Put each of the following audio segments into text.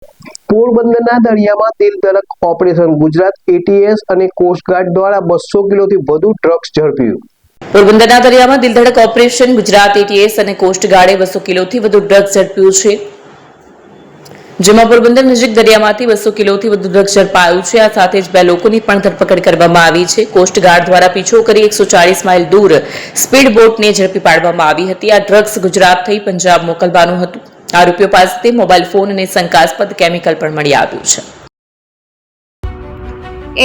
પોરબંદરના દરિયામાં દિલધડક operation Gujarat ATS અને કોસ્ટગાર્ડ દ્વારા 200 કિલોથી વધુ ડ્રગ્સ ઝડપ્યું। પોરબંદરના દરિયામાં દિલધડક ઓપરેશન ગુજરાત એટીએસ અને કોસ્ટગાર્ડે 200 કિલોથી વધુ ડ્રગ્સ ઝડપ્યું છે, જેમાં પોરબંદર નજીક દરિયામાંથી 200 કિલોથી વધુ ડ્રગ્સ ઝડપાયું છે। આ સાથે જ 2 લોકોની પણ ધરપકડ કરવામાં આવી છે। કોસ્ટગાર્ડ દ્વારા પીછો કરી 140 માઇલ દૂર સ્પીડ બોટને ઝડપી પાડવામાં આવી હતી। આ ડ્રગ્સ ગુજરાત થઈ પંજાબ મોકલવાનું હતું। આરોપીઓ પાસેથી મોબાઈલ ફોન અને શંકાસ્પદ કેમિકલ પણ મળી આવ્યું છે।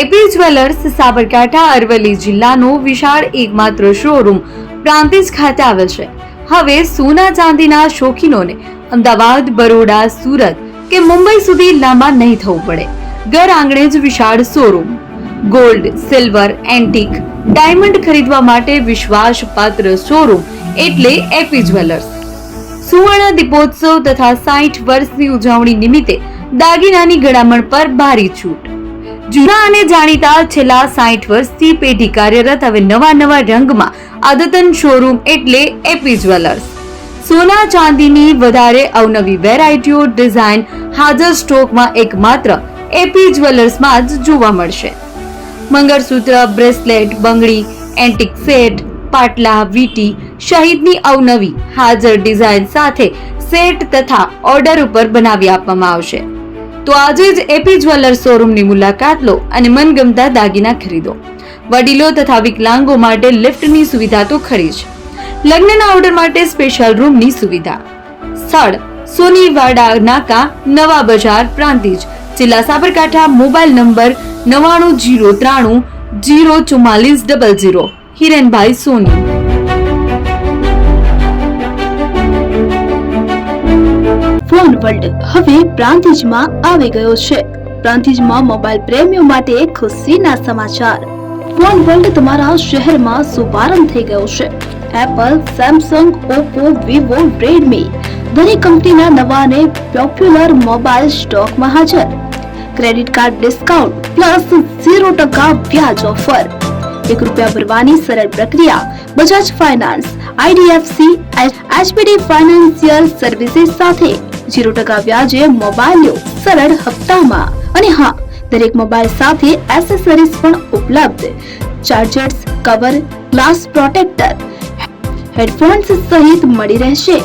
એપી જ્વેલર્સ સાબરકાંઠા અરવલ્લી જિલ્લાનો વિશાળ એકમાત્ર શોરૂમ પ્રાંતિજ ખાતે આવેલ છે। હવે સોના ચાંદીના શોખીનોને અમદાવાદ, બરોડા, સુરત કે મુંબઈ સુધી લાંબા નહીં થવું પડે। ઘર આંગણે જ વિશાળ showroom. Gold, silver, antique, diamond ખરીદવા માટે વિશ્વાસપાત્ર શોરૂમ એટલે એપી જ્વેલર્સ। સુવર્ણ દીપોત્સવ તથા 60 વર્ષની ઉજવણી નિમિત્તે દાગીનાની ગળામણ પર ભારી છૂટ। જૂના અને જાણીતા છેલ્લા 60 વર્ષથી પેઢી કાર્યરત હવે નવા રંગમાં અદ્યતન શોરૂમ એટલે એપી જ્વેલર્સ। સોના ચાંદીની વધારે અવનવી વેરાયટીઓ, ડિઝાઇન હાજર સ્ટોકમાં એકમાત્ર એપી જ્વેલર્સમાં જ જોવા મળશે। મંગળસૂત્ર, બ્રેસલેટ, બંગડી, એન્ટિક સેટ, પાટલા, વીટી સહિતની અવનવી હાજર ડિઝાઇન સાથે સેટ તથા ઓર્ડર ઉપર બનાવી આપવામાં આવશે। તો આજે જ એપી જ્વેલર્સ શોરૂમની મુલાકાત લો અને મનગમતા દાગીના ખરીદો। વડીલો તથા વિકલાંગો માટે લિફ્ટની સુવિધા તો ખરી જ, લગ્નના ઓર્ડર માટે સ્પેશિયલ રૂમની સુવિધા। સ્થળ સોનીવાડા નાકા, નવા બજાર, પ્રાંતિજ, જિલ્લા Sabarkantha. Mobile number 9903 04400। Hirenbhai Soni. Phone world હવે પ્રાંતિજમાં આવી ગયો છે। પ્રાંતિજમાં મોબાઈલ પ્રેમીઓ માટે ખુશીના સમાચાર। ફોન વર્લ્ડ તમારા શહેરમાં શુભારંભ થઈ ગયો છે। Apple, Samsung, Oppo, Vivo, Redmi દરેક કંપનીના નવા અને પોપ્યુલર મોબાઈલ સ્ટોકમાં હાજર। ક્રેડિટ કાર્ડ ડિસ્કાઉન્ટ પ્લસ 0% વ્યાજ ઓફર। ₹1 ભરવાની સરળ પ્રક્રિયા। Bajaj finance, IDFC, HPD financial services સાથે 0% વ્યાજે મોબાઈલ લો સરળ હપ્તામાં। અને હા, દરેક મોબાઈલ સાથે એસેસરીઝ પણ ઉપલબ્ધ। Chargers, cover, glass protractor, headphones સહિત મળી રહેશે।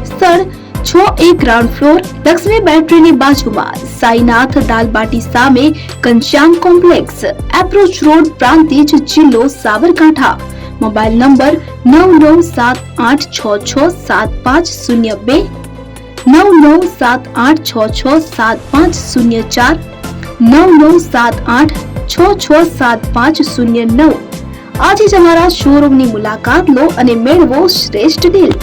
સ્થળ 6A ગ્રાઉન્ડ ફ્લોર, લક્ષ્મી બેટરીની બાજુમાં, સાઈનાથ દાલબાટી સામે, Ghanshyam complex, approach road, Prantij, જિલ્લો સાબરકાંઠા। Mobile number 9978667502, 9978667504, 9978667509। આજે જ અમારા શોરૂમની મુલાકાત લો અને મેળવો શ્રેષ્ઠ ડીલ।